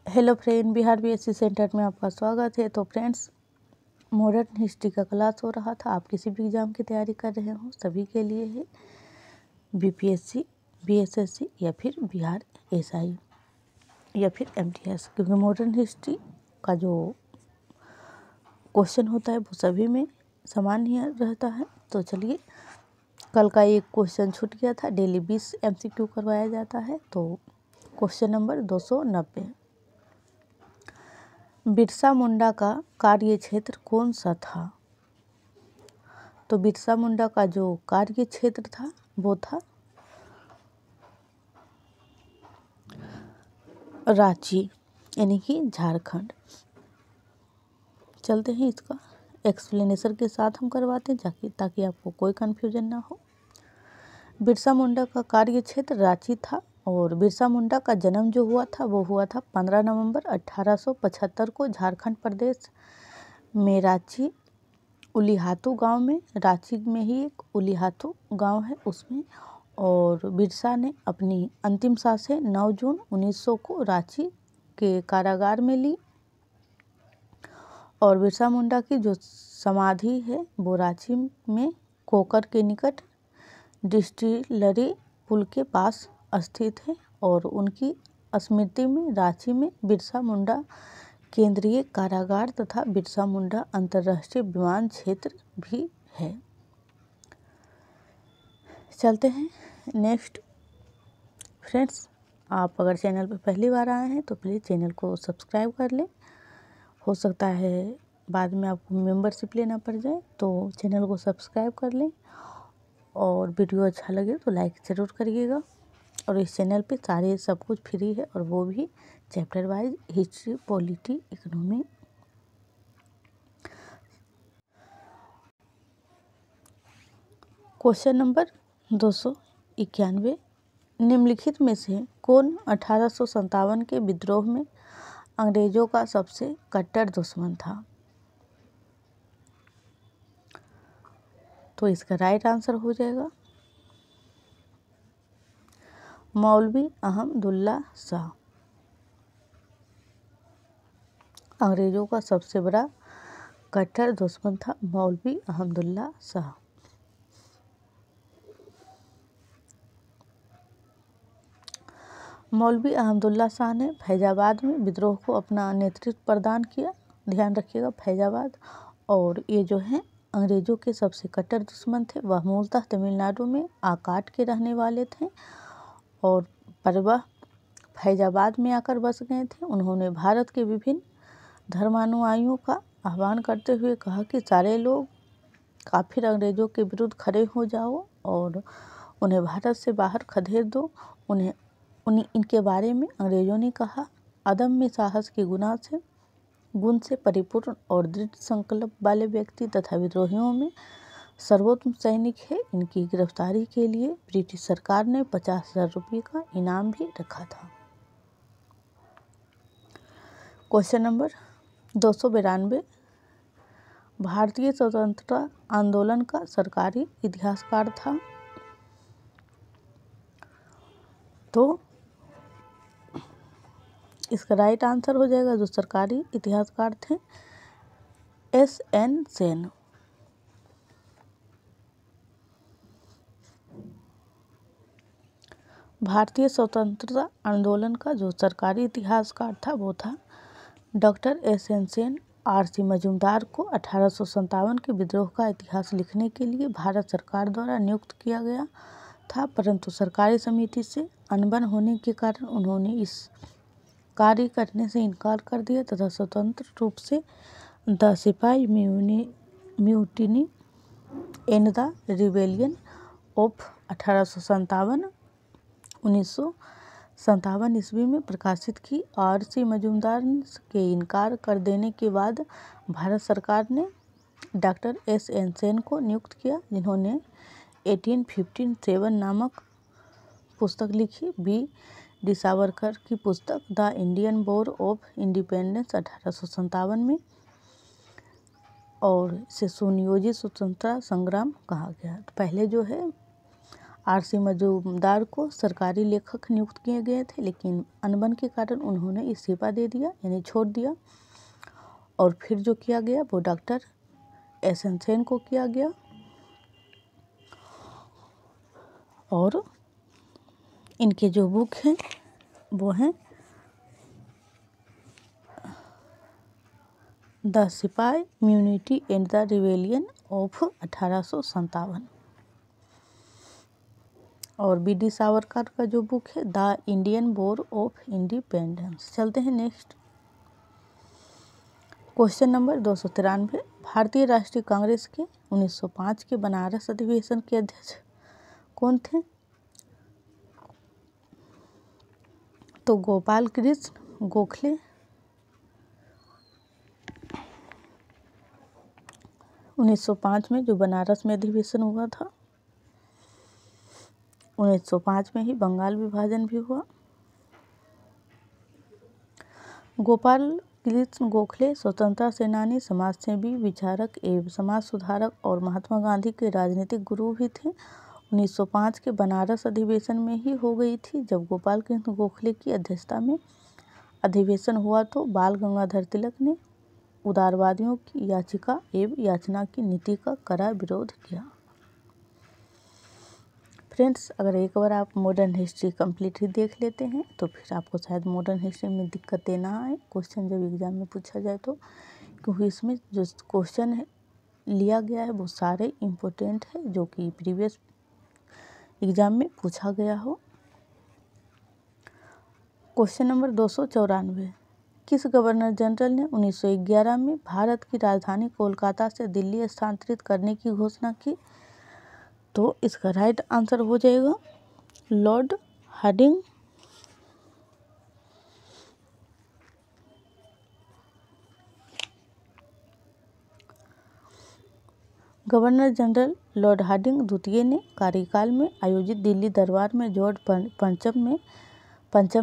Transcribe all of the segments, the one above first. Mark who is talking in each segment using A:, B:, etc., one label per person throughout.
A: Hello friend, Bihar BSc centre में आपका स्वागत है। तो फ्रेंड्स, मॉडर्न हिस्ट्री का क्लास हो रहा था। आप किसी भी एग्ज़ाम की तैयारी कर रहे हो सभी के लिए है, बीपीएससी, बीएसएससी या फिर बिहार एसआई या फिर एमटीएस, क्योंकि मॉडर्न हिस्ट्री का जो क्वेश्चन होता है वो सभी में समान ही रहता है। तो चलिए, कल का एक क्वेश्चन छूट गया था। डेली 20 एमसीक्यू करवाया जाता है। तो क्वेश्चन नंबर 290, बिरसा मुंडा का कार्य क्षेत्र कौन सा था? तो बिरसा मुंडा का जो कार्य क्षेत्र था वो था रांची, यानी कि झारखंड। चलते हैं, इसका एक्सप्लेनेशन के साथ हम करवाते हैं ताकि आपको कोई कन्फ्यूजन ना हो। बिरसा मुंडा का कार्य क्षेत्र रांची था और बिरसा मुंडा का जन्म जो हुआ था वो हुआ था 15 नवंबर 1875 को झारखंड प्रदेश में रांची उलीहातू गांव में। रांची में ही एक उलीहातू गांव है उसमें। और बिरसा ने अपनी अंतिम सांसें 9 जून 1900 को रांची के कारागार में ली। और बिरसा मुंडा की जो समाधि है वो रांची में कोकर के निकट डिस्टिलरी पुल के पास स्थित है। और उनकी स्मृति में रांची में बिरसा मुंडा केंद्रीय कारागार तथा बिरसा मुंडा अंतर्राष्ट्रीय विमान क्षेत्र भी है। चलते हैं नेक्स्ट। फ्रेंड्स, आप अगर चैनल पर पहली बार आए हैं तो प्लीज़ चैनल को सब्सक्राइब कर लें। हो सकता है बाद में आपको मेंबरशिप लेना पड़ जाए, तो चैनल को सब्सक्राइब कर लें। और वीडियो अच्छा लगे तो लाइक ज़रूर करिएगा। और इस चैनल पे सारे सब कुछ फ्री है, और वो भी chapter wise, history, polity, economy. Question number 291, निम्नलिखित में से कौन 1857 के विद्रोह में अंग्रेजों का सबसे कट्टर दुश्मन था? तो इसका राइट आंसर हो जाएगा मौलवी अहमदुल्ला शाह। अंग्रेजों का सबसे बड़ा कट्टर दुश्मन था मौलवी अहमदुल्ला शाह। मौलवी अहमदुल्ला शाह ने फैजाबाद में विद्रोह को अपना नेतृत्व प्रदान किया। ध्यान रखिएगा, फैजाबाद। और ये जो है अंग्रेजों के सबसे कट्टर दुश्मन थे। वह मूलतः तमिलनाडु में आकाट के रहने वाले थे और पर वह फैजाबाद में आकर बस गए थे। उन्होंने भारत के विभिन्न धर्मानुयायियों का आह्वान करते हुए कहा कि सारे लोग काफिर अंग्रेजों के विरुद्ध खड़े हो जाओ और उन्हें भारत से बाहर खदेड़ दो। इनके बारे में अंग्रेजों ने कहा, अदम्य साहस के गुण से परिपूर्ण और दृढ़ संकल्प वाले व्यक्ति तथा विद्रोहियों में सर्वोत्तम सैनिक है। इनकी गिरफ्तारी के लिए ब्रिटिश सरकार ने 50,000 रुपये का इनाम भी रखा था। क्वेश्चन नंबर 292, भारतीय स्वतंत्रता आंदोलन का सरकारी इतिहासकार था? तो इसका राइट आंसर हो जाएगा, जो सरकारी इतिहासकार थे, एस.एन. सेन। भारतीय स्वतंत्रता आंदोलन का जो सरकारी इतिहासकार था वो था doctor SN. Sen. RC. Majumdar को 1857 के विद्रोह का इतिहास लिखने के लिए भारत सरकार द्वारा नियुक्त किया गया था, परंतु सरकारी समिति से अनबन होने के कारण उन्होंने इस कार्य करने से इनकार कर दिया तथा स्वतंत्र रूप से द सिपाही mutiny and the rebellion of 1957 ईस्वी में प्रकाशित की। आर.सी. मजूमदार के इनकार कर देने के बाद भारत सरकार ने डॉक्टर एस.एन. सेन को नियुक्त किया, जिन्होंने 1857 नामक पुस्तक लिखी। बी डी सावरकर की पुस्तक the Indian war of independence 1857 में, और इसे सुनियोजित स्वतंत्रता संग्राम कहा गया। तो पहले जो है आरसी मजूमदार को सरकारी लेखक नियुक्त किए गए थे, लेकिन अनबन के कारण उन्होंने इस्तीफा दे दिया, यानी छोड़ दिया। और फिर जो किया गया वो डॉक्टर एस.एन. सेन को किया गया। और इनके जो बुक हैं वो हैं द सिपाही immunity and the rebellion of 1857। और बी.डी. सावरकर का जो बुक है the Indian war of independence. चलते हैं नेक्स्ट क्वेश्चन नंबर 293। भारतीय राष्ट्रीय कांग्रेस के 1905 के बनारस अधिवेशन के अध्यक्ष कौन थे? तो गोपाल कृष्ण गोखले। 1905 में जो बनारस में अधिवेशन हुआ था, 1905 में ही बंगाल विभाजन भी हुआ। गोपाल कृष्ण गोखले स्वतंत्रता सेनानी, समाजसेवी, विचारक एवं समाज सुधारक और महात्मा गांधी के राजनीतिक गुरु भी थे। 1905 के बनारस अधिवेशन में ही हो गई थी। जब गोपाल कृष्ण गोखले की अध्यक्षता में अधिवेशन हुआ तो बाल गंगाधर तिलक ने उदारवादियों की याचिका एवं याचना की नीति का कड़ा विरोध किया। फ्रेंड्स, अगर एक बार आप मॉडर्न हिस्ट्री कम्प्लीटली देख लेते हैं तो फिर आपको शायद मॉडर्न हिस्ट्री में दिक्कतें ना आए क्वेश्चन जब एग्ज़ाम में पूछा जाए तो, क्योंकि इसमें जो क्वेश्चन है लिया गया है वो सारे इम्पोर्टेंट है जो कि प्रीवियस एग्ज़ाम में पूछा गया हो। Question number 294। किस गवर्नर जनरल ने 1911 में भारत की राजधानी कोलकाता से दिल्ली स्थानांतरित करने की घोषणा की? तो इसका राइट आंसर हो जाएगा Lord Hardinge. Governor general Lord Hardinge द्वितीय ने कार्यकाल में आयोजित दिल्ली दरबार में जॉर्ज पंचम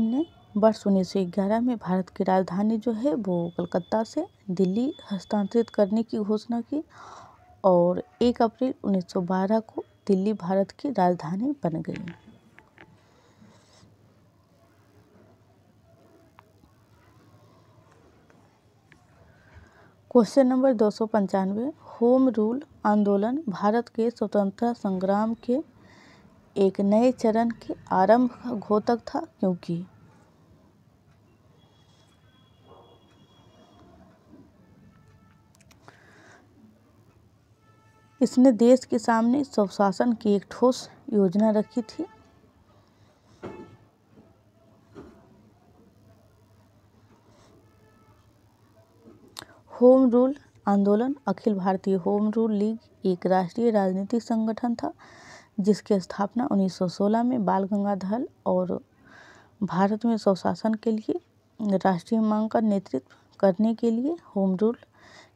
A: ने वर्ष 1911 में भारत की राजधानी जो है वो कलकत्ता से दिल्ली हस्तांतरित करने की घोषणा की और 1 अप्रैल 1912 को दिल्ली भारत की राजधानी बन गई। Question number 295। होम रूल आंदोलन भारत के स्वतंत्रता संग्राम के एक नए चरण के आरंभ का घोतक था, क्योंकि इसने देश के सामने स्वशासन की एक ठोस योजना रखी थी। होम रूल आंदोलन Akhil Bharatiya home rule league एक राष्ट्रीय राजनीतिक संगठन था जिसकी स्थापना 1916 में बाल गंगाधर और भारत में स्वशासन के लिए राष्ट्रीय मांग का नेतृत्व करने के लिए होम रूल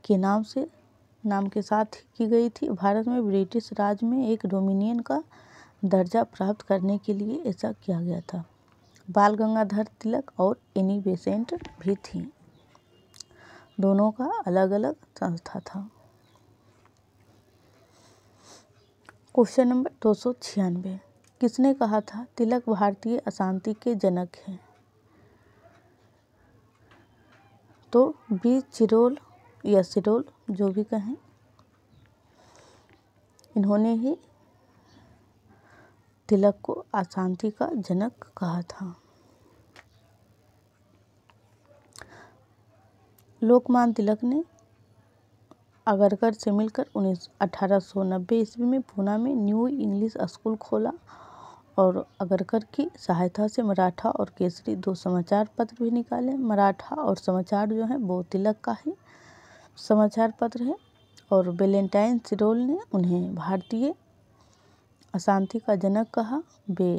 A: के नाम के साथ की गई थी। भारत में ब्रिटिश राज में एक डोमिनियन का दर्जा प्राप्त करने के लिए ऐसा किया गया था। बाल गंगाधर तिलक और एनी बेसेंट भी थी, दोनों का अलग अलग संस्था था। Question number 296। किसने कहा था तिलक भारतीय अशांति के जनक हैं? तो बी चिरोल या सिरोल जो भी कहें, इन्होंने ही तिलक को अशांति का जनक कहा था। लोकमान्य तिलक ने अगरकर से मिलकर 1890 ईस्वी में पूना में न्यू इंग्लिश स्कूल खोला और अगरकर की सहायता से मराठा और केसरी 2 समाचार पत्र भी निकाले। मराठा और समाचार जो है वो तिलक का ही समाचार पत्र है और वैलेंटाइन सिरोल ने उन्हें भारतीय अशांति का जनक कहा। वे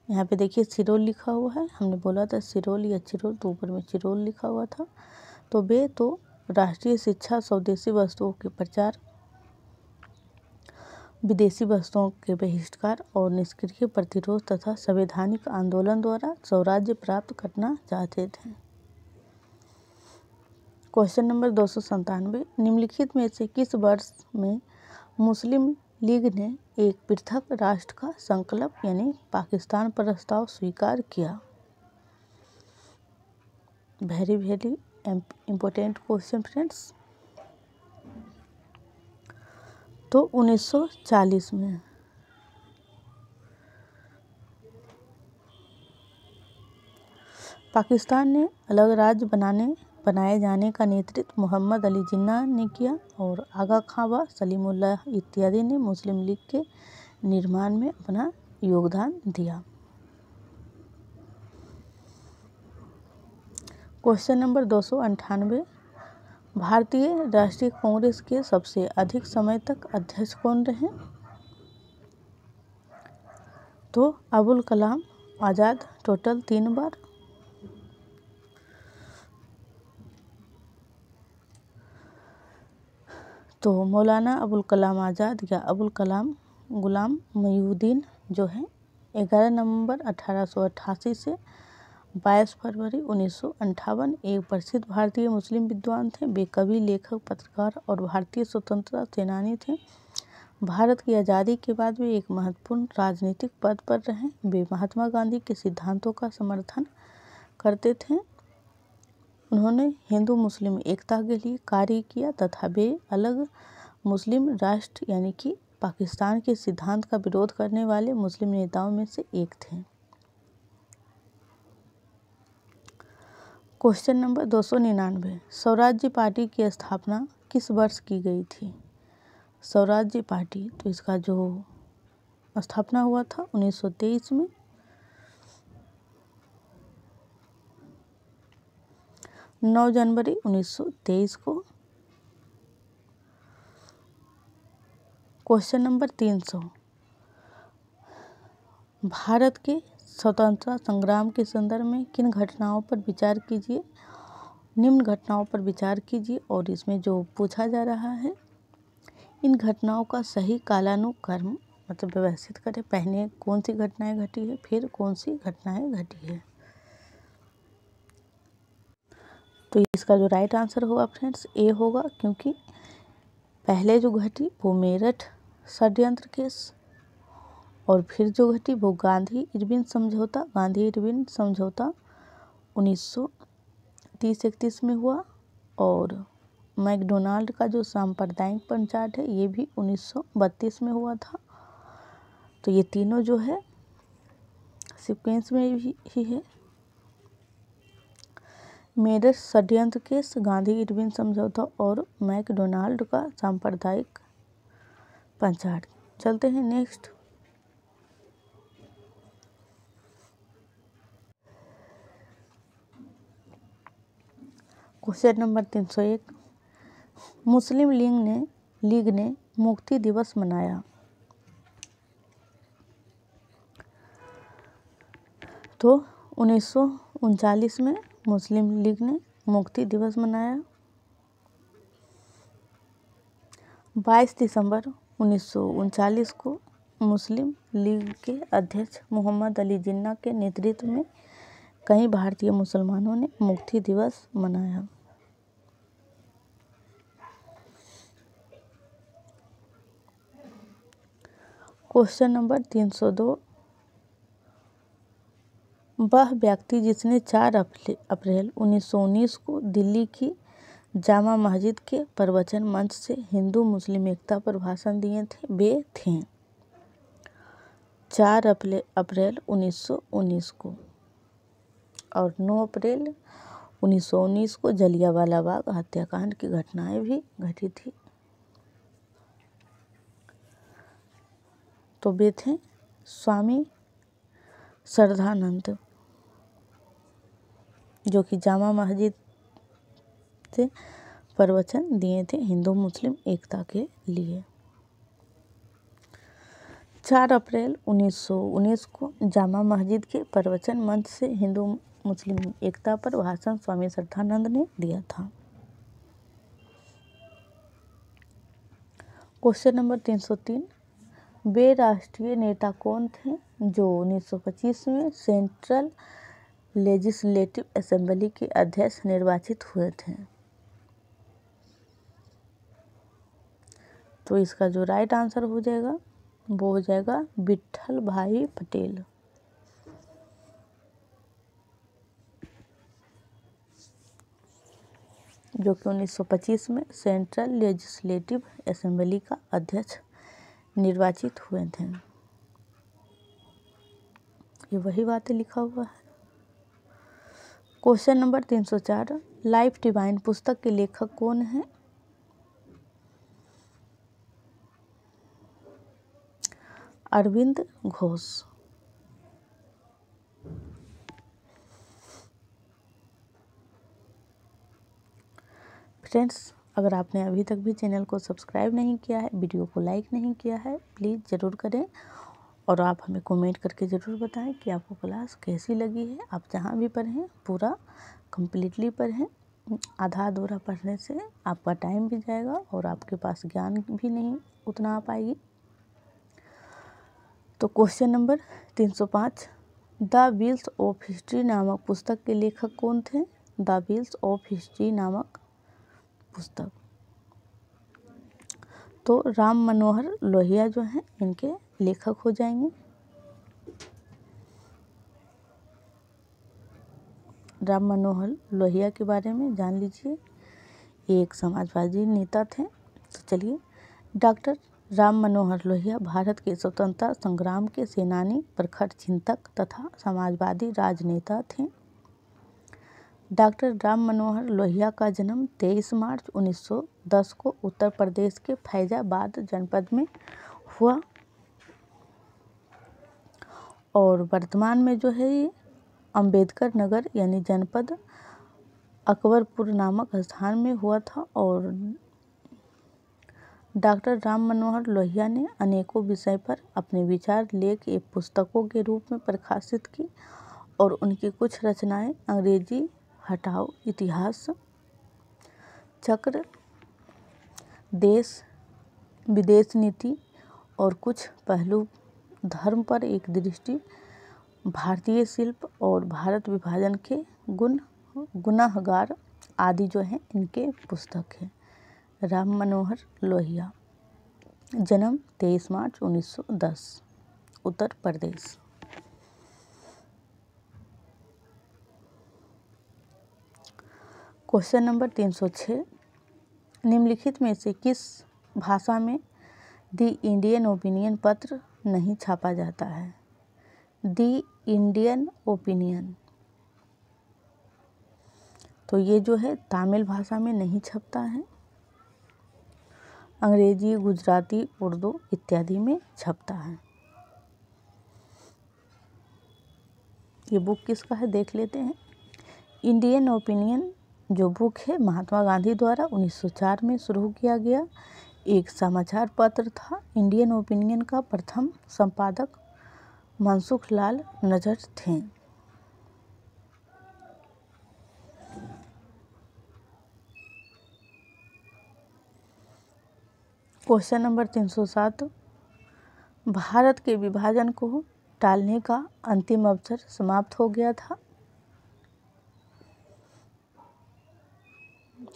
A: यहाँ पे देखिए सिरोल लिखा हुआ है, हमने बोला था सिरोल या चिरोल, तो ऊपर में चिरोल लिखा हुआ था। तो वे तो राष्ट्रीय शिक्षा, स्वदेशी वस्तुओं के प्रचार, विदेशी वस्तुओं के बहिष्कार और निष्क्रिय प्रतिरोध तथा संवैधानिक आंदोलन द्वारा स्वराज्य प्राप्त करना चाहते थे। Question number 297। निम्नलिखित में से किस वर्ष में मुस्लिम लीग ने एक पृथक राष्ट्र का संकल्प यानी पाकिस्तान प्रस्ताव स्वीकार किया? Very very important question friends. तो 1940 में। पाकिस्तान ने अलग राज्य बनाए जाने का नेतृत्व मोहम्मद अली जिन्ना ने किया और आगा खां व सलीमुल्लाह इत्यादि ने मुस्लिम लीग के निर्माण में अपना योगदान दिया। क्वेश्चन नंबर 298, भारतीय राष्ट्रीय कांग्रेस के सबसे अधिक समय तक अध्यक्ष कौन रहे? तो अबुल कलाम आज़ाद, टोटल 3 बार। तो मौलाना अबुल कलाम आज़ाद या अबुल कलाम गुलाम मोहिउद्दीन जो है 11 नवंबर 1888 से 22 फरवरी 1958 एक प्रसिद्ध भारतीय मुस्लिम विद्वान थे। वे कवि, लेखक, पत्रकार और भारतीय स्वतंत्रता सेनानी थे। भारत की आज़ादी के बाद वे एक महत्वपूर्ण राजनीतिक पद पर रहे। वे महात्मा गांधी के सिद्धांतों का समर्थन करते थे। उन्होंने हिंदू मुस्लिम एकता के लिए कार्य किया तथा वे अलग मुस्लिम राष्ट्र यानी कि पाकिस्तान के सिद्धांत का विरोध करने वाले मुस्लिम नेताओं में से एक थे। क्वेश्चन नंबर 299, स्वराज्य पार्टी की स्थापना किस वर्ष की गई थी? स्वराज्य पार्टी, तो इसका जो स्थापना हुआ था 1923 में। 9 जनवरी 1923 को। क्वेश्चन नंबर 300, भारत के स्वतंत्रता संग्राम के संदर्भ में किन घटनाओं पर विचार कीजिए? निम्न घटनाओं पर विचार कीजिए और इसमें जो पूछा जा रहा है इन घटनाओं का सही कालानुक्रम मतलब व्यवस्थित करें। पहले कौन सी घटनाएं घटी है, फिर कौन सी घटनाएं घटी है। तो इसका जो राइट आंसर होगा फ्रेंड्स ए होगा, क्योंकि पहले जो घटी वो मेरठ षड्यंत्र केस और फिर जो घटी वो गांधी इरविन समझौता 1930-31 में हुआ और मैकडोनाल्ड का जो सांप्रदायिक पंचायत है ये भी 1932 में हुआ था। तो ये तीनों जो है सीक्वेंस में ही है। मेरठ षड्यंत्र केस, गांधी इरविन समझौता और मैकडोनाल्ड का सांप्रदायिक पंचायत। चलते हैं नेक्स्ट। क्वेश्चन नंबर 301, मुस्लिम लीग ने मुक्ति दिवस मनाया। तो 1939 में मुस्लिम लीग ने मुक्ति दिवस मनाया। 22 दिसंबर 1939 को मुस्लिम लीग के अध्यक्ष मोहम्मद अली जिन्ना के नेतृत्व में कई भारतीय मुसलमानों ने मुक्ति दिवस मनाया। क्वेश्चन नंबर 302, वह व्यक्ति जिसने 4 अप्रैल 1919 को दिल्ली की जामा मस्जिद के प्रवचन मंच से हिंदू मुस्लिम एकता पर भाषण दिए थे वे थे 4 अप्रैल 1919 को और 9 अप्रैल 1919 को जलियांवाला बाग हत्याकांड की घटनाएं भी घटी थी। तो वे थे स्वामी श्रद्धानंद जो कि जामा मस्जिद से प्रवचन दिए थे हिंदू मुस्लिम एकता के लिए। 4 अप्रैल 1919 को जामा मस्जिद के प्रवचन मंच से हिंदू मुस्लिम एकता पर भाषण स्वामी श्रद्धानंद ने दिया था। क्वेश्चन नंबर 303, वे राष्ट्रीय नेता कौन थे जो 1925 में सेंट्रल लेजिस्लेटिव असेंबली के अध्यक्ष निर्वाचित हुए थे? तो इसका जो राइट आंसर हो जाएगा वो हो जाएगा विट्ठल भाई पटेल। जो कि 1925 में सेंट्रल लेजिस्लेटिव असेंबली का अध्यक्ष निर्वाचित हुए थे। ये वही बातें लिखा हुआ है। क्वेश्चन नंबर 304, लाइफ डिवाइन पुस्तक के लेखक कौन हैं? अरविंद घोष। फ्रेंड्स, अगर आपने अभी तक भी चैनल को सब्सक्राइब नहीं किया है, वीडियो को लाइक नहीं किया है, प्लीज़ ज़रूर करें और आप हमें कमेंट करके ज़रूर बताएं कि आपको क्लास कैसी लगी है। आप जहां भी पढ़ें पूरा कंप्लीटली पढ़ें। आधा अधूरा पढ़ने से आपका टाइम भी जाएगा और आपके पास ज्ञान भी नहीं उतना आ पाएगी। तो question number 305, the wheels of history नामक पुस्तक के लेखक कौन थे? द व्हील्स ऑफ हिस्ट्री नामक पुस्तक, तो राम मनोहर लोहिया जो हैं इनके लेखक हो जाएंगे। राम मनोहर लोहिया के बारे में जान लीजिए, ये एक समाजवादी नेता थे। तो चलिए, डॉक्टर राम मनोहर लोहिया भारत के स्वतंत्रता संग्राम के सेनानी, प्रखर चिंतक तथा समाजवादी राजनेता थे। डॉक्टर राम मनोहर लोहिया का जन्म 23 मार्च 1910 को उत्तर प्रदेश के फैजाबाद जनपद में हुआ और वर्तमान में जो है ये अंबेडकर नगर यानी जनपद अकबरपुर नामक स्थान में हुआ था। और डॉक्टर राम मनोहर लोहिया ने अनेकों विषय पर अपने विचार लेख एक पुस्तकों के रूप में प्रकाशित की और उनकी कुछ रचनाएं अंग्रेजी हटाओ इतिहास चक्र, देश विदेश नीति और कुछ पहलू, धर्म पर एक दृष्टि, भारतीय शिल्प और भारत विभाजन के गुनाहगार आदि जो हैं इनके पुस्तक है। राम मनोहर लोहिया, जन्म 23 मार्च 1910, उत्तर प्रदेश। क्वेश्चन नंबर 306, निम्नलिखित में से किस भाषा में द इंडियन ओपिनियन पत्र नहीं छापा जाता है? द इंडियन ओपिनियन, तो ये जो है तमिल भाषा में नहीं छपता है, अंग्रेजी, गुजराती, उर्दू इत्यादि में छपता है। ये बुक किसका है देख लेते हैं। इंडियन ओपिनियन जो बुक है महात्मा गांधी द्वारा 1904 में शुरू किया गया एक समाचार पत्र था। इंडियन ओपिनियन का प्रथम संपादक मनसुख लाल नजर थे। क्वेश्चन नंबर 307, भारत के विभाजन को टालने का अंतिम अवसर समाप्त हो गया था।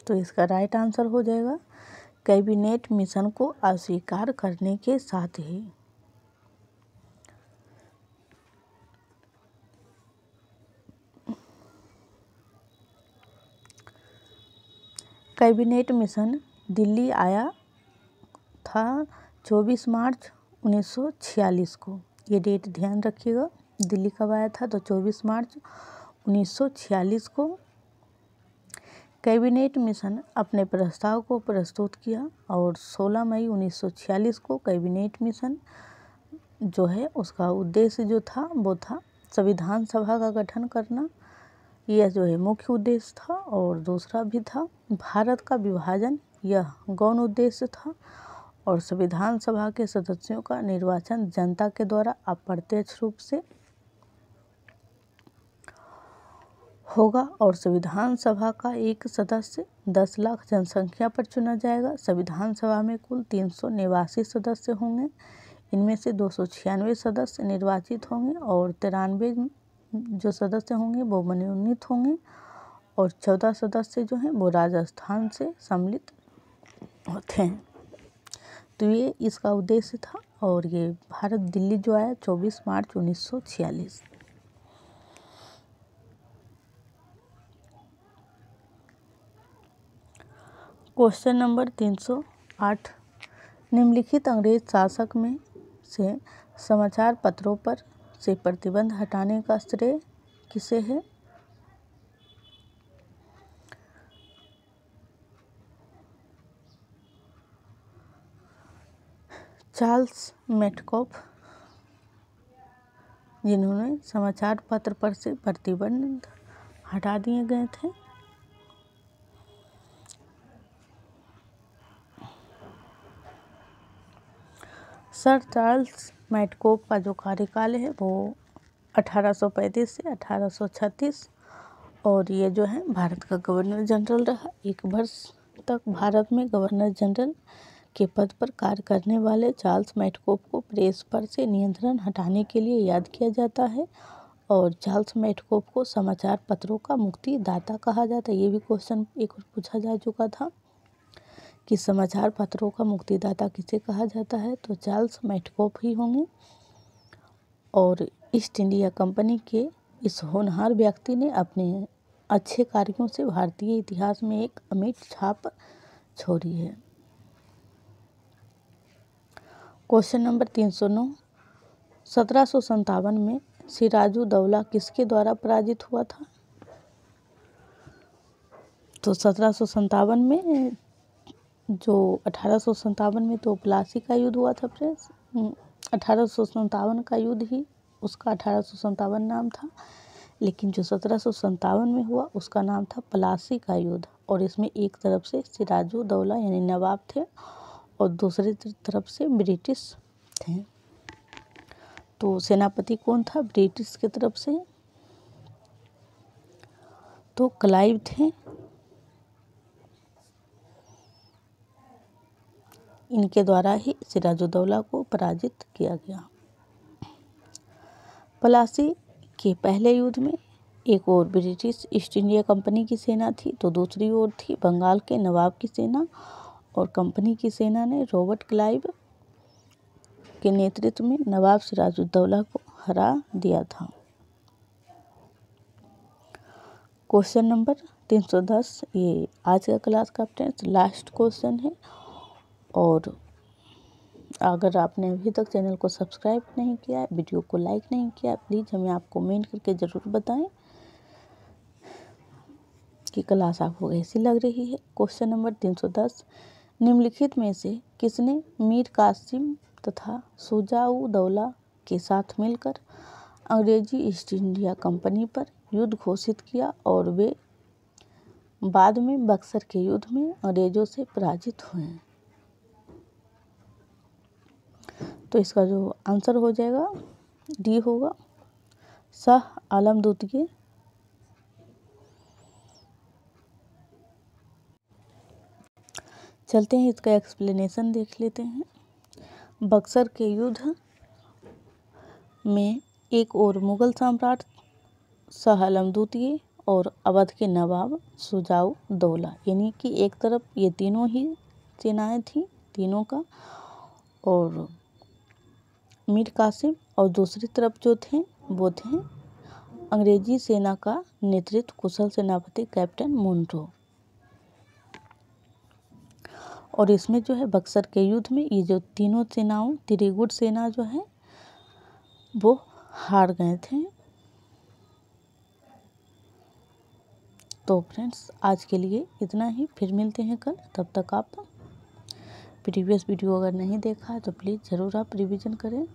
A: तो इसका राइट आंसर हो जाएगा कैबिनेट मिशन को अस्वीकार करने के साथ ही। कैबिनेट मिशन दिल्ली आया था 24 मार्च 1946 को। ये डेट ध्यान रखिएगा, दिल्ली कब आया था तो 24 मार्च 1946 को। कैबिनेट मिशन अपने प्रस्ताव को प्रस्तुत किया और 16 मई 1946 को कैबिनेट मिशन जो है उसका उद्देश्य जो था वो था संविधान सभा का गठन करना। यह जो है मुख्य उद्देश्य था और दूसरा भी था भारत का विभाजन, यह गौण उद्देश्य था। और संविधान सभा के सदस्यों का निर्वाचन जनता के द्वारा अप्रत्यक्ष रूप से होगा और संविधान सभा का एक सदस्य 10 लाख जनसंख्या पर चुना जाएगा। संविधान सभा में कुल 389 सदस्य होंगे, इनमें से 296 सदस्य निर्वाचित होंगे और 93 जो सदस्य होंगे वो मनोनीत होंगे और 14 सदस्य जो हैं वो राजस्थान से सम्मिलित होते हैं। तो द्वितीय इसका उद्देश्य था। और ये भारत दिल्ली जो आया 24 मार्च 1946। क्वेश्चन नंबर 308, निम्नलिखित अंग्रेज शासक में से समाचार पत्रों पर से प्रतिबंध हटाने का श्रेय किसे है? चार्ल्स मेटकॉफ, जिन्होंने समाचार पत्र पर से प्रतिबंध हटा दिए गए थे। सर चार्ल्स मेटकॉफ का जो कार्यकाल है वो 1835 से 1836, और ये जो है भारत का गवर्नर जनरल रहा। 1 वर्ष तक भारत में गवर्नर जनरल के पद पर कार्य करने वाले चार्ल्स मेटकॉफ को प्रेस पर से नियंत्रण हटाने के लिए याद किया जाता है। और चार्ल्स मेटकॉफ को समाचार पत्रों का मुक्तिदाता कहा जाता है। ये भी क्वेश्चन एक और पूछा जा चुका था कि समाचार पत्रों का मुक्तिदाता किसे कहा जाता है, तो चार्ल्स मेटकॉफ ही होंगे। और ईस्ट इंडिया कंपनी के इस होनहार व्यक्ति ने अपने अच्छे कार्यों से भारतीय इतिहास में एक अमिट छाप छोड़ी है। क्वेश्चन नंबर 309, 1757 में सिराजुद्दौला किसके द्वारा पराजित हुआ था? तो 1757 में जो 1857 में तो प्लासी का युद्ध हुआ था फ्रेंड्स। 1857 का युद्ध ही उसका 1857 नाम था, लेकिन जो 1757 में हुआ उसका नाम था प्लासी का युद्ध। और इसमें एक तरफ से सिराजुद्दौला यानी नवाब थे और दूसरी तरफ से ब्रिटिश थे। तो सेनापति कौन था ब्रिटिश की तरफ से? तो क्लाइव थे। इनके द्वारा ही सिराजुद्दौला को पराजित किया गया। प्लासी के पहले युद्ध में एक ओर ब्रिटिश ईस्ट इंडिया कंपनी की सेना थी, तो दूसरी ओर थी बंगाल के नवाब की सेना। और कंपनी की सेना ने रॉबर्ट क्लाइव के नेतृत्व में नवाब सिराजुद्दौला को हरा दिया था। क्वेश्चन नंबर 310, ये आज का क्लास का फ्रेंड्स लास्ट क्वेश्चन है। और अगर आपने अभी तक चैनल को सब्सक्राइब नहीं किया है, वीडियो को लाइक नहीं किया, प्लीज़ हमें आप कमेंट करके ज़रूर बताएं कि क्लास आपको कैसी लग रही है। क्वेश्चन नंबर 310, निम्नलिखित में से किसने मीर कासिम तथा शुजाउद्दौला के साथ मिलकर अंग्रेजी ईस्ट इंडिया कंपनी पर युद्ध घोषित किया और वे बाद में बक्सर के युद्ध में अंग्रेजों से पराजित हुए? तो इसका जो आंसर हो जाएगा डी होगा, शाह आलम द्वितीय। चलते हैं इसका एक्सप्लेनेशन देख लेते हैं। बक्सर के युद्ध में एक और मुगल सम्राट शाह आलम द्वितीय और अवध के नवाब शुजाउद्दौला, यानी कि एक तरफ ये तीनों ही सेनाएं थी तीनों का, और मीर कासिम, और दूसरी तरफ जो थे वो थे अंग्रेजी सेना का नेतृत्व कुशल सेनापति कैप्टन मुनरो। और इसमें जो है बक्सर के युद्ध में ये जो तीनों सेनाओं त्रिगुट सेना जो है वो हार गए थे। तो फ्रेंड्स आज के लिए इतना ही, फिर मिलते हैं कल। तब तक आप प्रीवियस वीडियो अगर नहीं देखा है तो प्लीज़ ज़रूर आप रिवीजन करें।